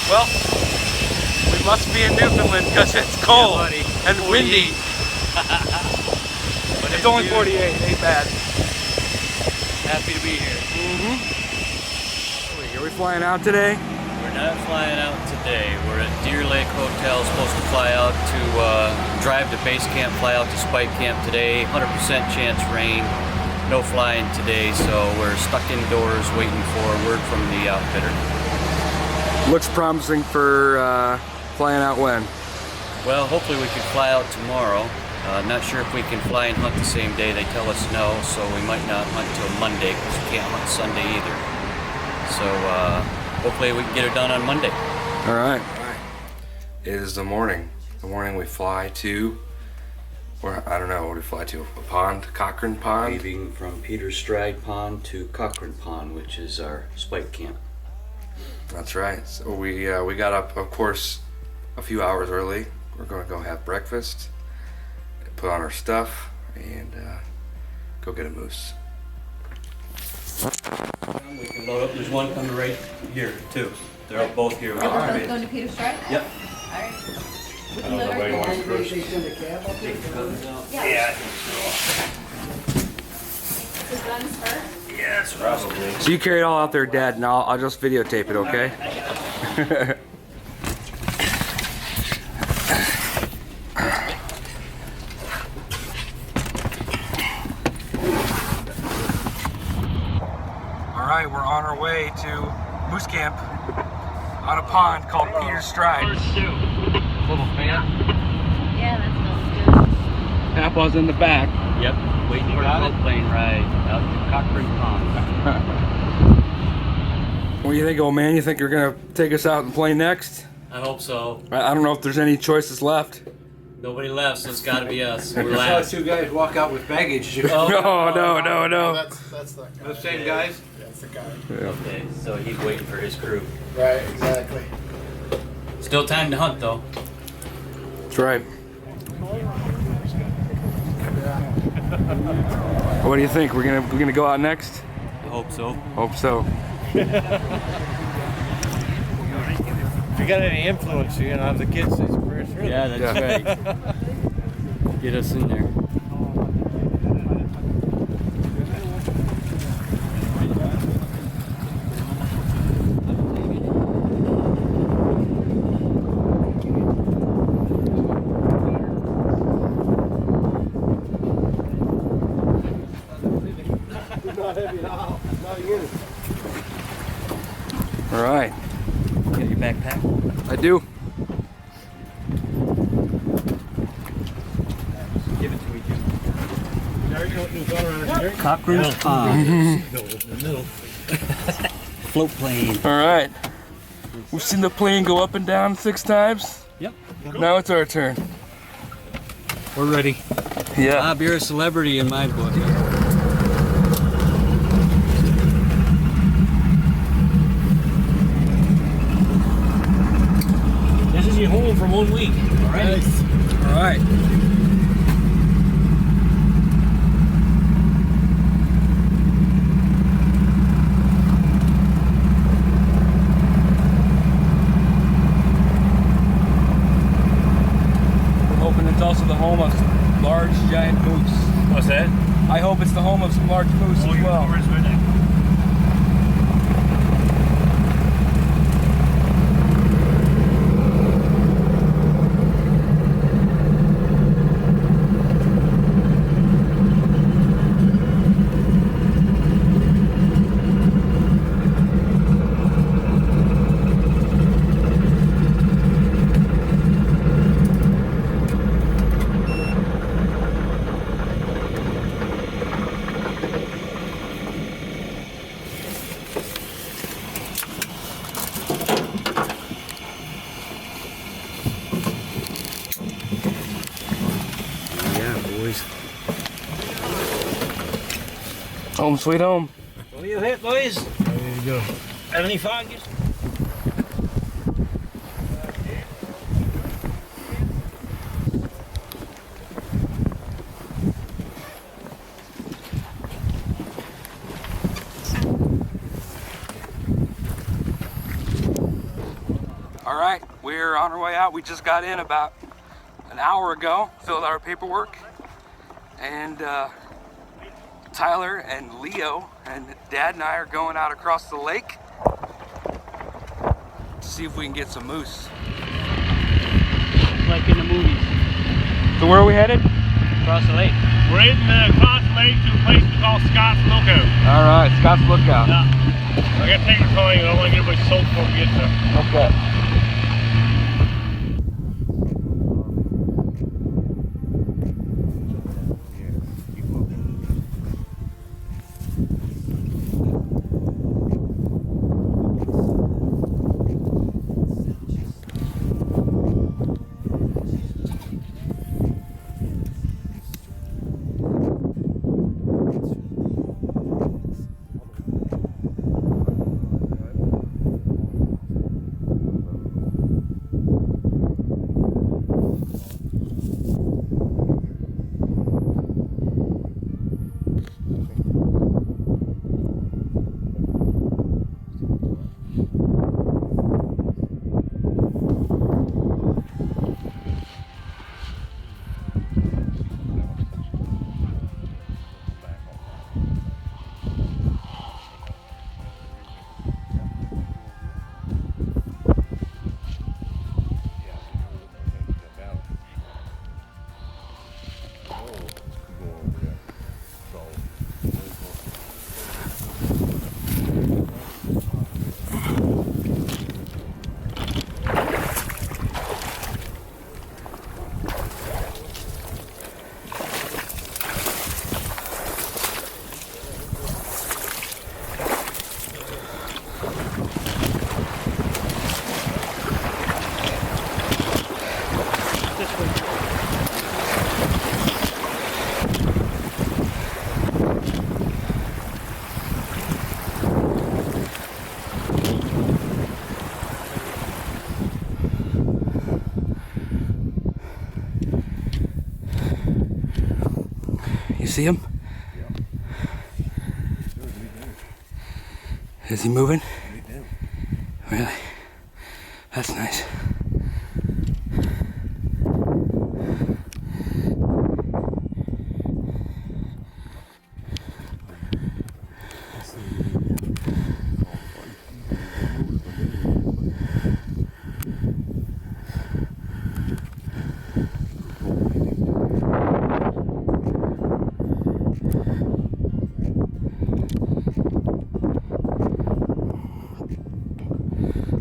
Well, we must be in Newfoundland because it's cold and windy. But it's only 48, ain't bad. Happy to be here. Are we flying out today? We're not flying out today. We're at Deer Lake Hotel, supposed to fly out to drive to base camp, fly out to Spike Camp today. 100% chance rain, no flying today, so we're stuck indoors waiting for word from the outfitter. Looks promising for flying out when? Well, hopefully we can fly out tomorrow. Not sure if we can fly and hunt the same day. They tell us no, so we might not hunt till Monday because we can't hunt Sunday either. So hopefully we can get it done on Monday. All right. It is the morning. The morning we fly to, or I don't know, what do we fly to? A pond? Cochrane Pond? Leaving from Peter's Stride Pond to Cochrane Pond, which is our Spike Camp. That's right. So we got up, of course, a few hours early. We're going to go have breakfast, put on our stuff, and go get a moose. We can load up. There's one coming right here, too. They're both here. We're both going to Peter's Stride? Yep. All right. I don't know if anybody wants first. Yeah. The guns first? Yes, probably. So you carry it all out there, Dad, and I'll just videotape it, okay? Alright, we're on our way to moose camp on a pond called Peter's Stride. Little fan. Yeah, that smells good. Papa's in the back. Yep. Waiting for the plane ride out to Cochrane Pond. What do you think, old man? You think you're gonna take us out and play next? I hope so. I don't know if there's any choices left. Nobody left, so it's got to be us. We're I saw last. two guys walk out with baggage. No. That's that guy. The same guys? That's the guy. Okay, so he's waiting for his crew. Right, exactly. Still time to hunt, though. That's right. What do you think? We're gonna go out next? I hope so. Hope so. If you got any influence, you know, the kids say first. Yeah, that's right. Get us in there. All right. Get your backpack. I do. Give it to me, too. There Cochrane's Pond. Float plane. All right. We've seen the plane go up and down 6 times. Yep. Now it's our turn. We're ready. Yeah. Bob, you're a celebrity in my book. This is your home for 1 week. All right. Nice. All right. I'm hoping it's also the home of some large, giant moose. What's that? I hope it's the home of some large moose as well. Home sweet home. What do you hit, boys? There you go. Have any foggies? right, we're on our way out. We just got in about an hour ago, filled out our paperwork, and Tyler and Leo and Dad and I are going out across the lake to see if we can get some moose. Like in the movies. So where are we headed? Across the lake. We're heading across the lake to a place we call Scott's Lookout. All right, Scott's Lookout. Yeah. I gotta take your time. I don't want to get everybody soaked before we get there. Okay. You see him? Is he moving? Really? That's nice.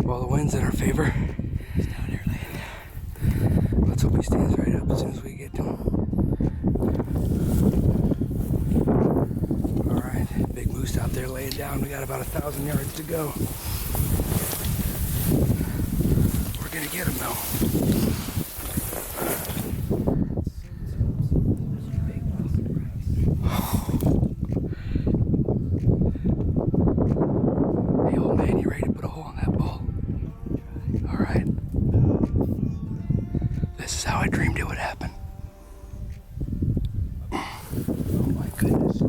Well, the wind's in our favor. He's down there laying down. Let's hope he stands right up as soon as we get to him. Alright, big moose out there laying down. We got about 1,000 yards to go. We're gonna get him though. Hey old man, you ready to put a hole in that ball? Alright. This is how I dreamed it would happen. Oh my goodness.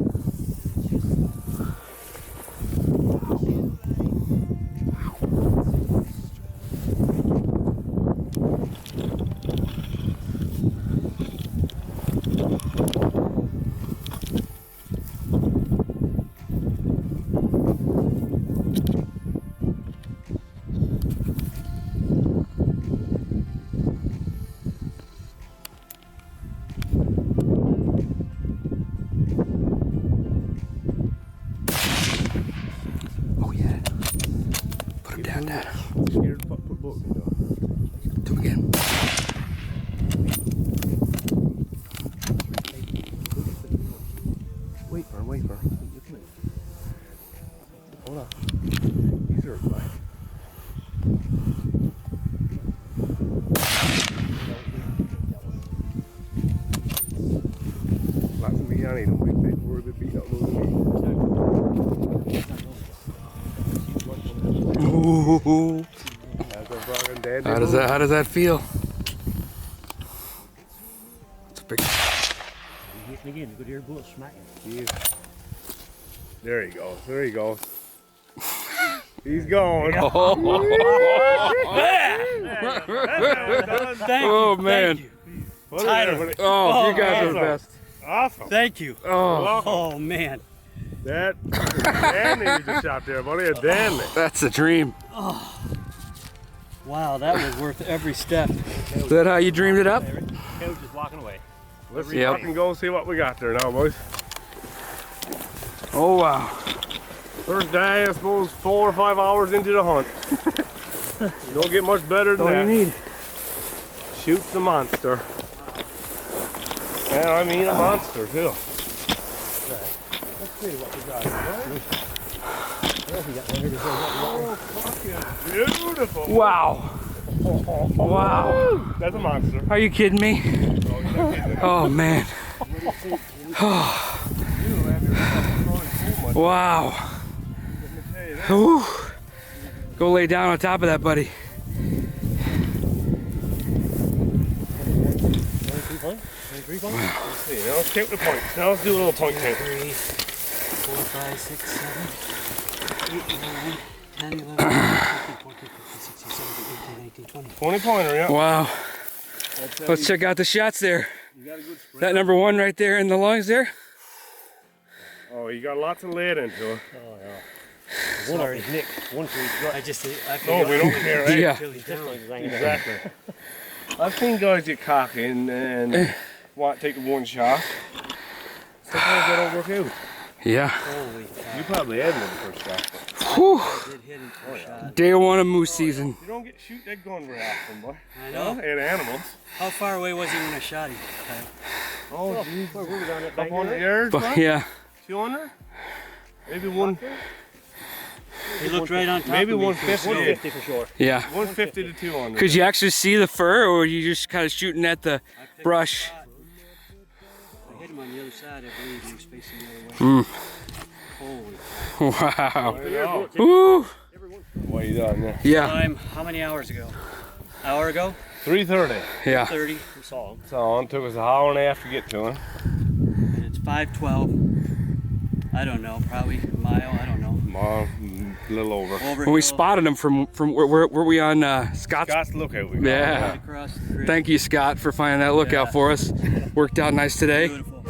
Do it again. Wait for him. Hold on. He's hurt, bye. Lots of meat on it. Don't make big word of beat up little meat. Ooh. How does that feel? It's a big. Hit me again. Go to your bullet smacking. Yeah. There he goes. He's gone. Oh man. Tyler. Oh, you guys are the best. Awesome. Thank you. Oh, Oh man. That dandy you just shot there, buddy. A dandy. that's a dream. Wow, that was worth every step. Is that how you dreamed it up? He was just walking away. Let's Yep. fucking go see what we got there now, boys. Oh wow. First day, I suppose 4 or 5 hours into the hunt. You don't get much better than All that. you need. Shoot the monster. And I mean a monster too. Let's see what we got here. Oh, fucking beautiful. Wow. Wow. That's a monster. Are you kidding me? Oh man. Wow. Whew. Go lay down on top of that, buddy. Let's see, now let's count the points. Now let's do a little point count. 3, 4, 5, 6, 7, 8, 9, 10, 11, 12, 13, 14, 15, 16, 17, 18, 19, 20. 20 pointer, yeah. Wow. Let's check out the shots there. You got a good spread. That number one right there in the lungs there. Oh, you got lots of lead into it. Oh yeah. Sorry, Nick. One for each. I just. I No, we don't care, right? Yeah. Exactly. I've seen guys get cocky and want to take the one shot. Sometimes they don't work out. Yeah. Holy cow. You probably had one the first shot. Whew. I did hit him for a shot. Day one of moose season. You don't get shoot that gun very often, boy. I know. And animals. How far away was he when I shot him? Oh, geez. Where were we down at? Couple 100 yards, But man? yeah. 200? Maybe one. He looked right on top Maybe of me. 150. 150 for sure. Yeah. 150 to 200. Could you actually see the fur, or were you just kind of shooting at the brush? I hit him on the other side, I believe. He was facing the other way. Mm. Holy Wow. There you go. Woo. What you done there? Yeah. time. How many hours ago? Hour ago? 3:30. Yeah. 30. We saw him. So it took us an hour and a half to get to him. And it's 5:12. I don't know. Probably a mile. I don't know. A little over. Over When we hill, spotted him from where were we on Scott's? Scott's lookout. We Yeah. across the creek. Thank you, Scott, for finding that lookout Yeah. for us. Worked out nice today. Beautiful.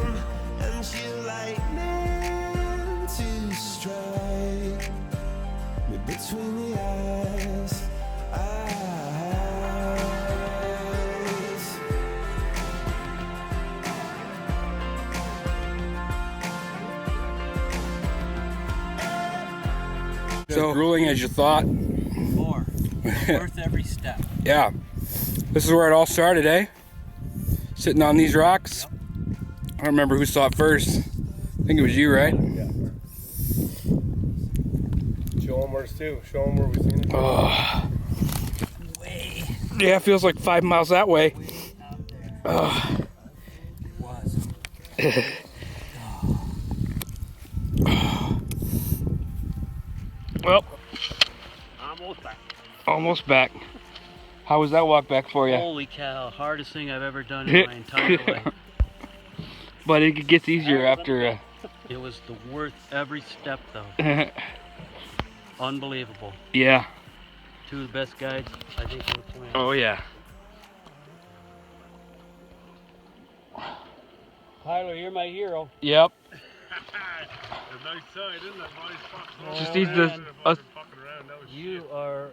And she lightning to strike me between the eyes. So grueling as you thought. More. Worth every step. Yeah. This is where it all started, eh? Sitting on these rocks. I don't remember who saw it first. I think it was you, right? Show them where's too. Show them where we seen it. Oh. Way Yeah, it feels like 5 miles that way. out there. Oh. It was. Well, Almost back. almost back. How was that walk back for you? Holy cow. Hardest thing I've ever done in my entire life. But it gets easier after. It was worth every step though. Unbelievable. Yeah. Two of the best guides I think on the planet. Oh yeah. Tyler, you're my hero. Yep. A nice side, isn't it? Nice fucking Just needs the. fucking around. That was You are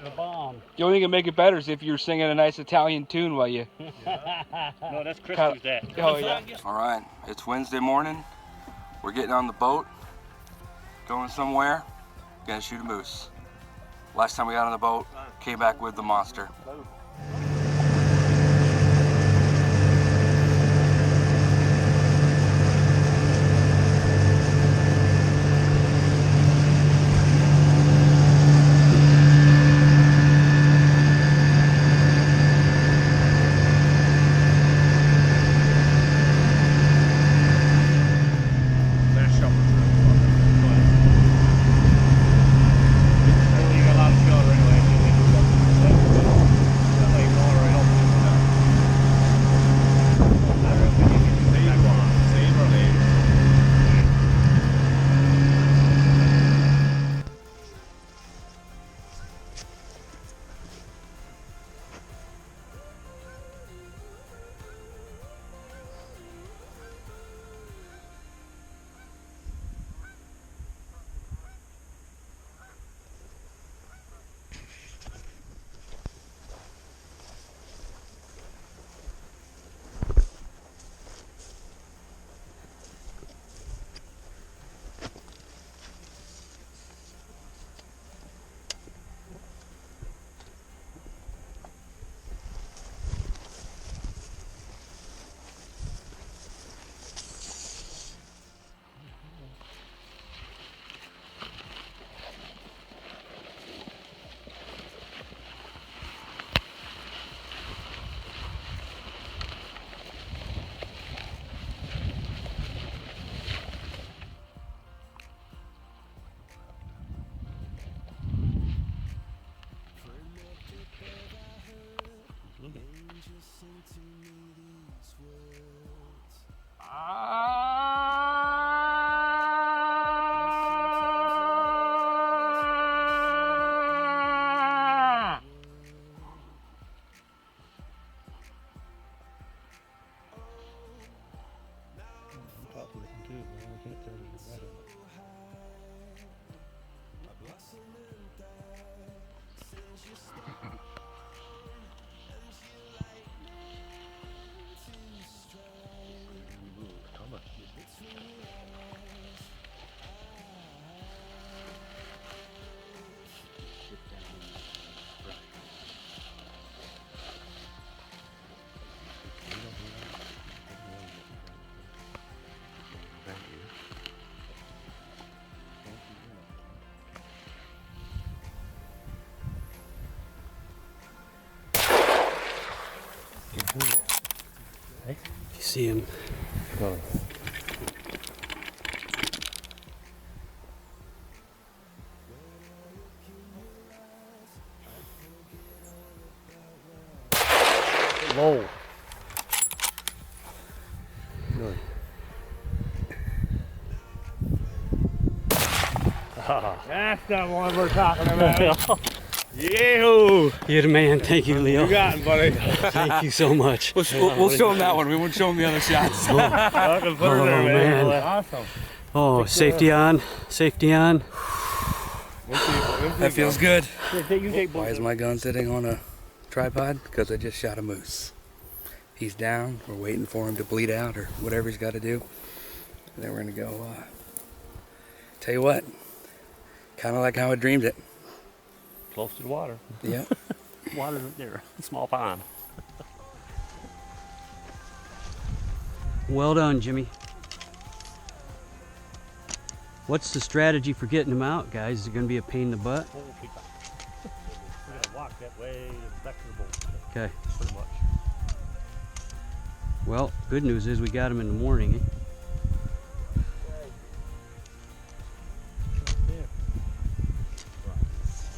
the bomb. The only thing that make it better is if you're singing a nice Italian tune while you. No, that's Chris Kinda- who's that. Oh yeah. All right, it's Wednesday morning. We're getting on the boat, going somewhere. Gonna shoot a moose. Last time we got on the boat, came back with the monster. That shot was really you got a lot of skill right away. You see him. Low. Good. That's the one we're talking about. Yahoo! You're the man. Thank you, Leo. You got it, buddy. Thank you so much. We'll show him that one. We won't show him the other shots. I can put her there, Oh, man. man. Awesome. Oh, safety on. Safety on. That feels good. You take Why is my gun sitting on a tripod? Because I just shot a moose. He's down. We're waiting for him to bleed out or whatever he's got to do. And then we're going to go, tell you what, kind of like how I dreamed it. close to the water. Yeah. Water there. Small pond. Well done, Jimmy. What's the strategy for getting them out, guys? Is it going to be a pain in the butt? We gotta walk that way back to the boat. Okay. Pretty much. Well, good news is we got them in the morning. Eh?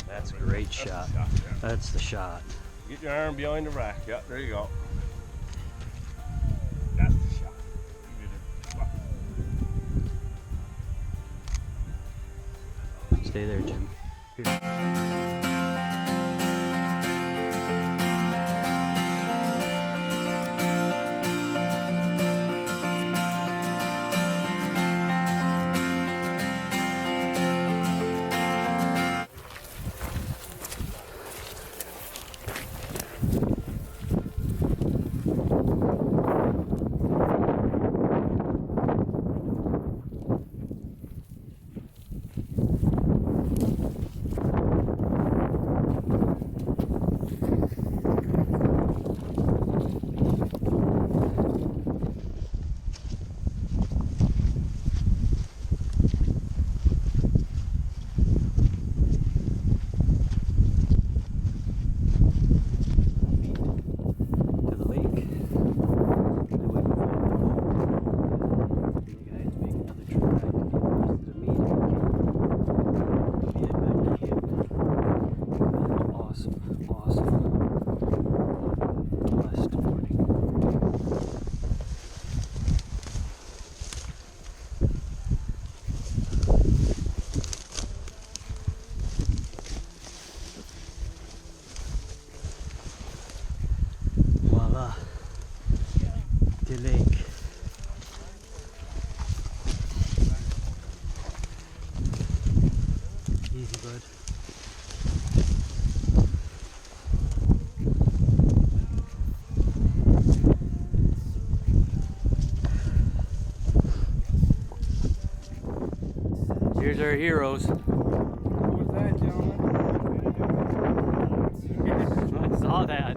That's a great shot. That's the shot. Get your arm behind the rack. Yep, there you go. That's the shot. You did it. Stay there, Jim. Here. To the lake. Then we can follow. You guys make another trip back to the rest of the meeting. Be a good camp. Awesome, awesome. Blessed morning. Voila. The lake. Easy, bud. Here's our heroes. What's that, gentlemen? I saw that.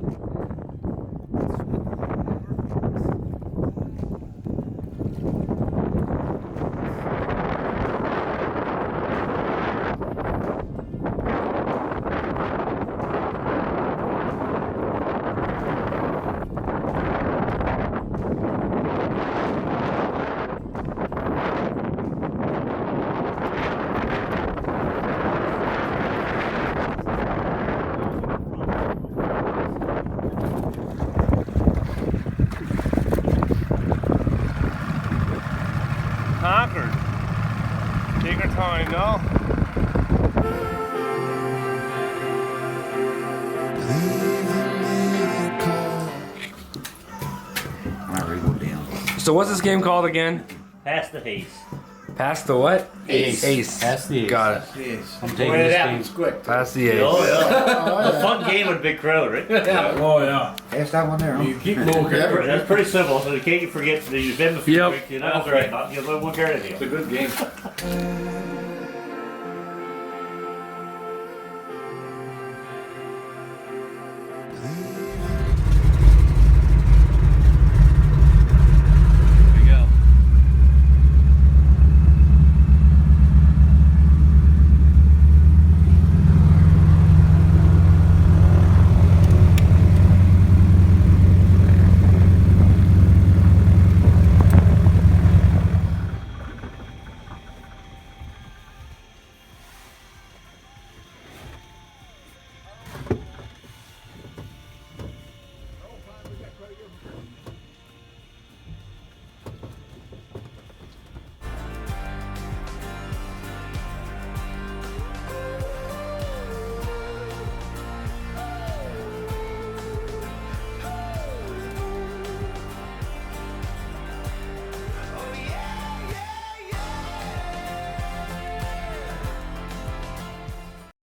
Conquered. Take our time, no? So what's this game called again? Pass the haze. Pass the what? Ace. Pass the ace. Got it. I'm taking When it this happens game. quick. Pass the ace. Oh yeah. A fun game with a big crowd, right? Oh yeah. Pass that one there, huh? You keep moving. That's pretty simple. So you can't forget that you've been a few Yep. weeks. You know, right? You'll get it. It's a good game.